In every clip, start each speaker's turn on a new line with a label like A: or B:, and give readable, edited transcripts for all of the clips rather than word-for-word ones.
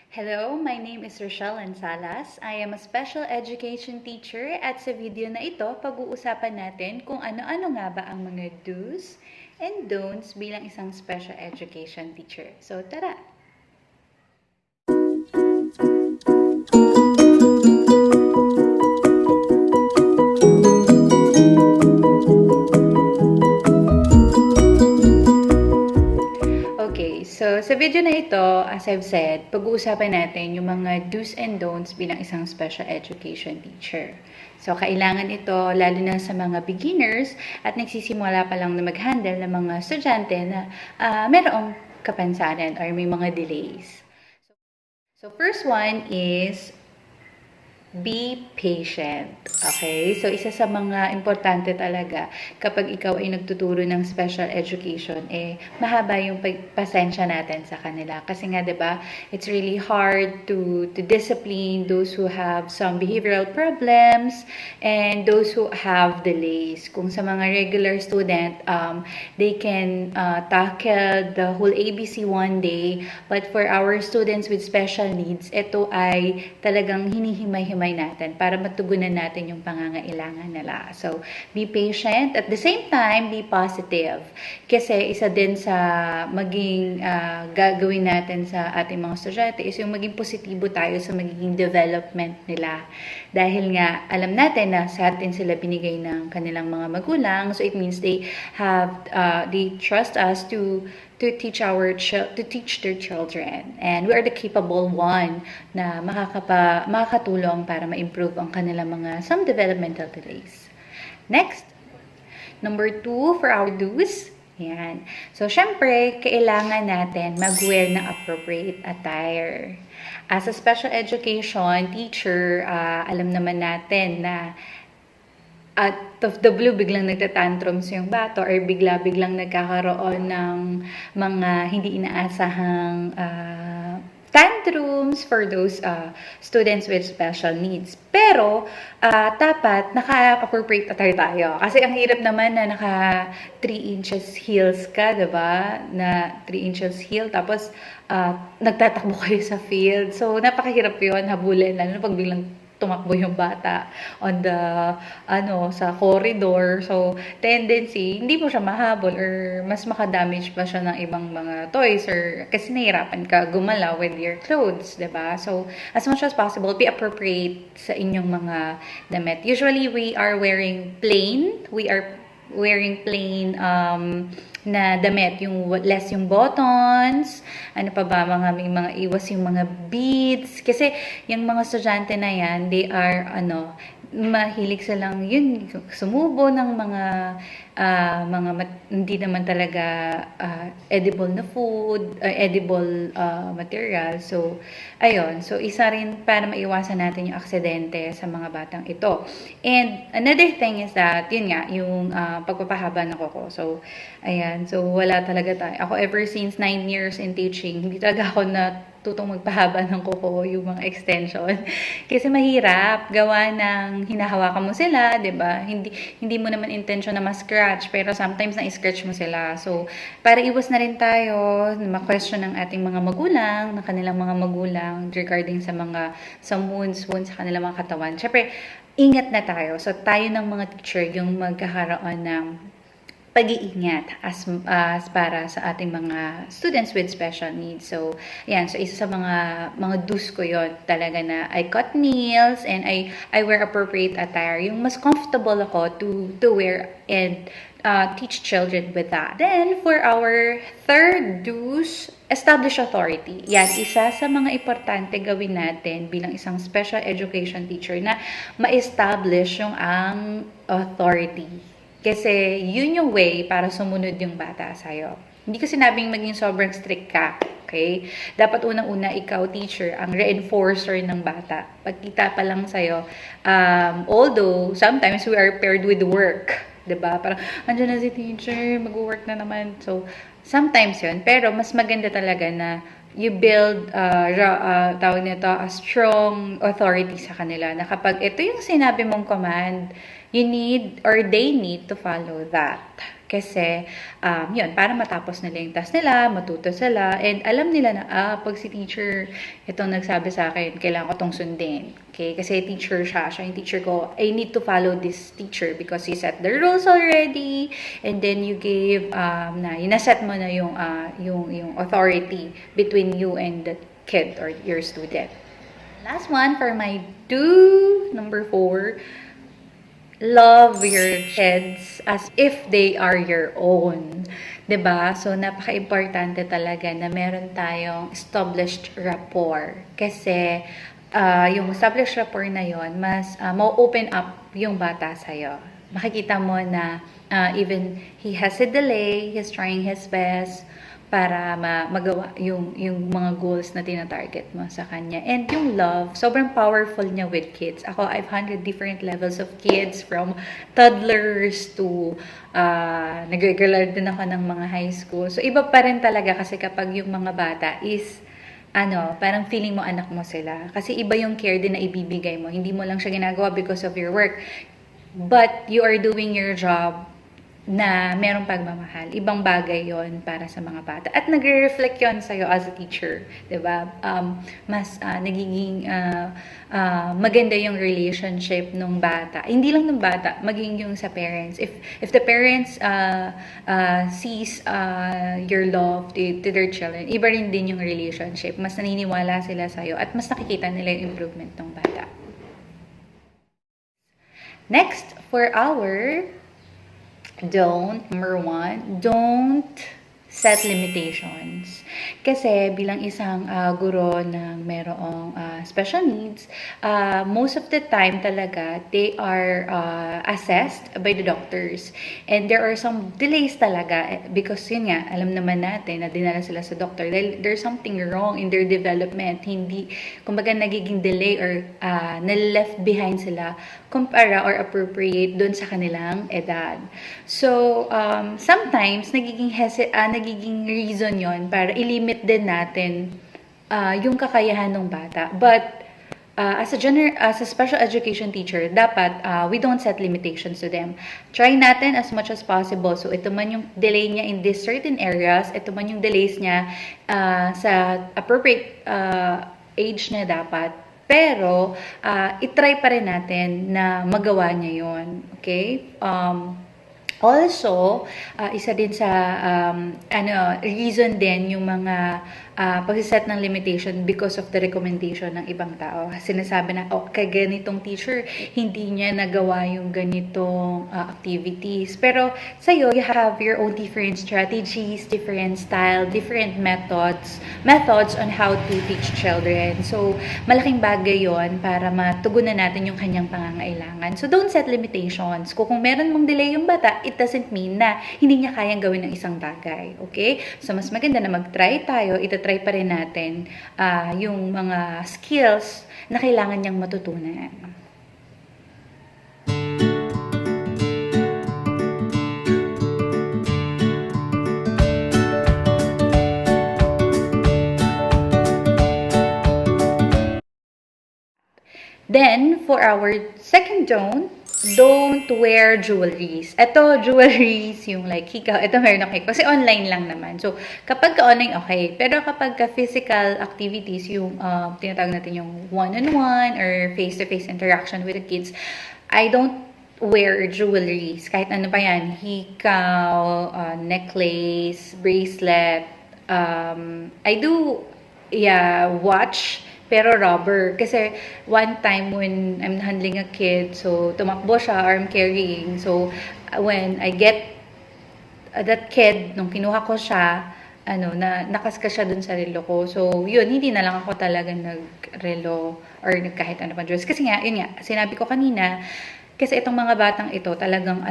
A: Hello, my name is Rochelle Ansalas. I am a special education teacher at sa video na ito, pag-uusapan natin kung ano-ano nga ba ang mga do's and don'ts bilang isang special education teacher. So, tara! Okay, so sa video na ito, as I've said, pag-uusapan natin yung mga do's and don'ts bilang isang special education teacher. So, kailangan ito lalo na sa mga beginners at nagsisimula pa lang na mag-handle ng mga estudyante na merong kapansanan or may mga delays. So, first one is be patient. Okay? So, isa sa mga importante talaga kapag ikaw ay nagtuturo ng special education, mahaba yung pasensya natin sa kanila. Kasi nga, diba, it's really hard to discipline those who have some behavioral problems and those who have delays. Kung sa mga regular student, they can tackle the whole ABC one day. But for our students with special needs, ito ay talagang hinihimay-himay natin para matugunan natin yung pangangailangan nila. So, be patient. At the same time, be positive. Kasi isa din sa maging gagawin natin sa ating mga estudyante is yung maging positibo tayo sa magiging development nila. Dahil nga, alam natin na sa atin sila binigay ng kanilang mga magulang. So, it means they trust us to teach their children, and we are the capable one na makakatulong para ma-improve ang kanilang mga some developmental delays. Next, number 2 for our do's. Yan. So, syempre, kailangan natin mag-wear ng appropriate attire. As a special education teacher, alam naman natin na out of the blue, biglang nagtatantrums yung bata or bigla-biglang nagkakaroon ng mga hindi inaasahang tantrums for those students with special needs. Pero, dapat naka-appropriate attire tayo. Kasi ang hirap naman na naka 3 inches heels ka, diba? Na 3 inches heel, tapos nagtatakbo kayo sa field. So, napakahirap yun, habulin, lalo na pag biglang tumakbo yung bata on the sa corridor. So, tendency, hindi mo siya mahabol or mas makadamage pa siya ng ibang mga toys or kasi nahihirapan ka gumalaw with your clothes, diba? So, as much as possible, be appropriate sa inyong mga damit. Usually, we are wearing plain na damit, yung less yung buttons, ano pa ba, may mga iwas yung mga beads, kasi yung mga estudyante na yan, they are, mahilig silang yun, sumubo ng mga hindi naman talaga edible na food, edible material. So, ayun. So, isa rin para maiwasan natin yung aksidente sa mga batang ito. And another thing is that, yun nga, yung pagpapahaba ng kuko. So, ayan. So, wala talaga tayo. Ako ever since 9 years in teaching, hindi talaga ako tutong magpahaba ng kuko, yung mga extension. Kasi mahirap, gawa ng hinahawakan mo sila, 'di ba? Hindi mo naman intention na ma-scratch, pero sometimes na-scratch mo sila. So, para iwas na rin tayo na ma-question ng ating mga magulang, ng kanilang mga magulang regarding sa wounds sa kanilang mga katawan. Syempre, ingat na tayo. So, tayo ng mga teacher yung magkakaroon ng pag-iingat as para sa ating mga students with special needs. So, ayan. So, isa sa mga do's ko yun talaga na I cut nails and I wear appropriate attire. Yung mas comfortable ako to wear and teach children with that. Then, for our third do's, establish authority. Yan, isa sa mga importante gawin natin bilang isang special education teacher na ma-establish yung ang authority. Kasi yun yung way para sumunod yung bata sa'yo. Hindi ko sinabing maging sobrang strict ka. Okay? Dapat unang-una ikaw, teacher, ang reinforcer ng bata. Pagkita pa lang sa'yo, although sometimes we are paired with work. Diba? Parang, andyan na si teacher, mag-work na naman. So, sometimes yun. Pero mas maganda talaga na you build tawag nito, a strong authority sa kanila na kapag ito yung sinabi mong command, you need or they need to follow that. Kasi, yun, para matapos nila yung task nila, matuto sila, and alam nila na, pag si teacher, itong nagsabi sa akin, kailangan ko itong sundin. Okay? Kasi teacher siya yung teacher ko, I need to follow this teacher because he set the rules already, and then you gave, naset mo na yung authority between you and the kid or your student. Last one for my number 4, love your kids as if they are your own. 'Di ba? So, napaka-importante talaga na meron tayong established rapport. Kasi, yung established rapport na yon mas ma-open up yung bata sa'yo. Makikita mo na even he has a delay, he's trying his best para magawa yung mga goals na tinatarget mo sa kanya. And yung love, sobrang powerful niya with kids. Ako, I've handled different levels of kids from toddlers to nag-regular din ako ng mga high school. So, iba pa rin talaga kasi kapag yung mga bata is parang feeling mo anak mo sila. Kasi iba yung care din na ibibigay mo. Hindi mo lang siya ginagawa because of your work. But you are doing your job na merong pagmamahal. Ibang bagay yon para sa mga bata. At nagre-reflect yon sa'yo as a teacher. Diba? Mas nagiging maganda yung relationship ng bata. Hindi lang ng bata, maging yung sa parents. If the parents sees your love to their children, iba rin din yung relationship. Mas naniniwala sila sa'yo at mas nakikita nila yung improvement ng bata. Next, for our number 1, don't set limitations. Kasi bilang isang guro na merong special needs, most of the time talaga, they are assessed by the doctors. And there are some delays talaga because yun nga, alam naman natin na dinala sila sa doctor dahil there's something wrong in their development. Hindi, kumbaga nagiging delay or na-left behind sila kumpara or appropriate doon sa kanilang edad. So, sometimes, nagiging reason yon para ilimit din natin yung kakayahan ng bata. But, as a special education teacher, dapat we don't set limitations to them. Try natin as much as possible. So, ito man yung delay niya in these certain areas, ito man yung delays niya sa appropriate age na dapat. Pero, itry pa rin natin na magawa niya yon. Okay? Also, isa din sa reason din yung mga pagsiset ng limitation because of the recommendation ng ibang tao. Sinasabi na, kay ganitong teacher, hindi niya nagawa yung ganitong activities. Pero sa'yo, you have your own different strategies, different style, different methods on how to teach children. So, malaking bagay yon para matugunan natin yung kanyang pangangailangan. So, don't set limitations. Kung meron mong delay yung bata, it doesn't mean na hindi niya kayang gawin ng isang bagay. Okay? So, mas maganda na mag-try tayo, itatry pa rin natin yung mga skills na kailangan niyang matutunan. Then, for our second don't wear jewelries. Ito, jewelries, yung like hikaw, ito meron ako kasi online lang naman. So, kapag ka-online, okay. Pero kapag ka-physical activities, yung tinatawag natin yung one-on-one or face-to-face interaction with the kids, I don't wear jewelries. Kahit ano pa yan, hikaw, necklace, bracelet. I do, watch, pero rubber. Kasi one time when I'm handling a kid, so tumakbo siya, arm carrying. So when I get that kid, nung kinuha ko siya, nakaskas siya dun sa relo ko. So yun, hindi na lang ako talaga nagrelo or kahit ano pa dress. Kasi nga, yun nga, sinabi ko kanina, kasi itong mga batang ito, talagang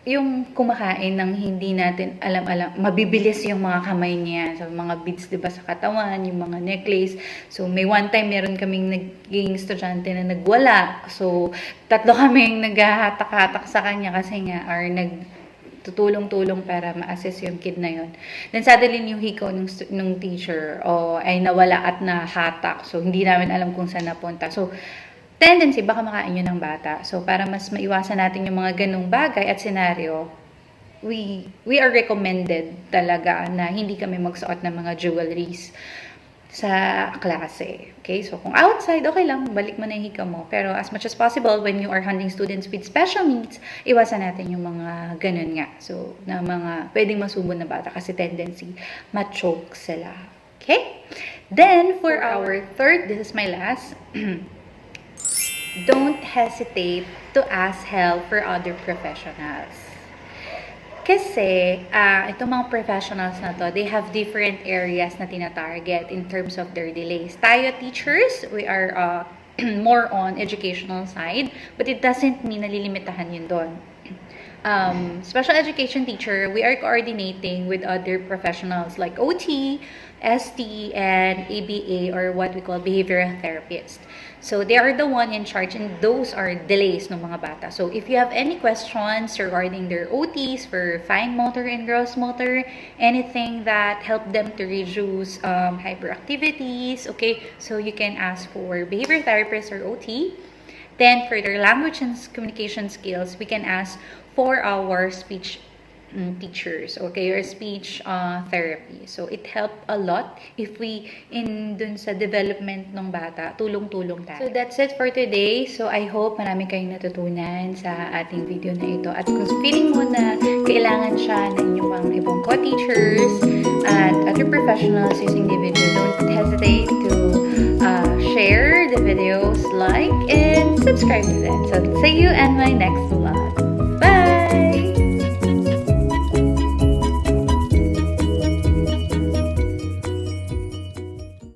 A: yung kumakain ng hindi natin alam, mabibilis yung mga kamay niya. So, mga beads, diba, sa katawan, yung mga necklace. So, may one time, meron kaming naging estudyante na nagwala. So, 3 kaming naghahatak-hatak sa kanya kasi nga, or nagtutulong-tulong para ma-assess yung kid na yun. Then, suddenly, yung hikaw ng teacher, ay nawala at nahatak. So, hindi namin alam kung saan napunta. So, tendency, baka makain yun ng bata. So, para mas maiwasan natin yung mga ganung bagay at senaryo, we are recommended talaga na hindi kami magsuot ng mga jewelries sa klase. Okay? So, kung outside, okay lang, balik mo na yung hika mo. Pero as much as possible, when you are handling students with special needs, iwasan natin yung mga ganun nga. So, na mga pwedeng masubon na bata kasi tendency, ma-choke sila. Okay? Then, for our third, this is my last, don't hesitate to ask help for other professionals. Kasi, itong mga professionals na to, they have different areas na tina-target in terms of their delays. Tayo teachers, we are more on educational side, but it doesn't mean nalilimitahan yun doon. Special education teacher, we are coordinating with other professionals like OT, ST, and ABA, or what we call behavioral therapists. So, they are the one in charge, and those are delays ng mga bata. So, if you have any questions regarding their OTs for fine motor and gross motor, anything that help them to reduce hyperactivities, okay, so you can ask for behavioral therapist or OT. Then, for their language and communication skills, we can ask for our speech teachers, okay, or speech therapy. So, it helped a lot if we, dun sa development ng bata, tulong-tulong tayo. So, that's it for today. So, I hope marami kayong natutunan sa ating video na ito. At kung feeling mo na kailangan siya ng inyong mga ibang co-teachers at other professionals using the video, don't hesitate to share the videos, like, and subscribe to them. So, see you in my next vlog.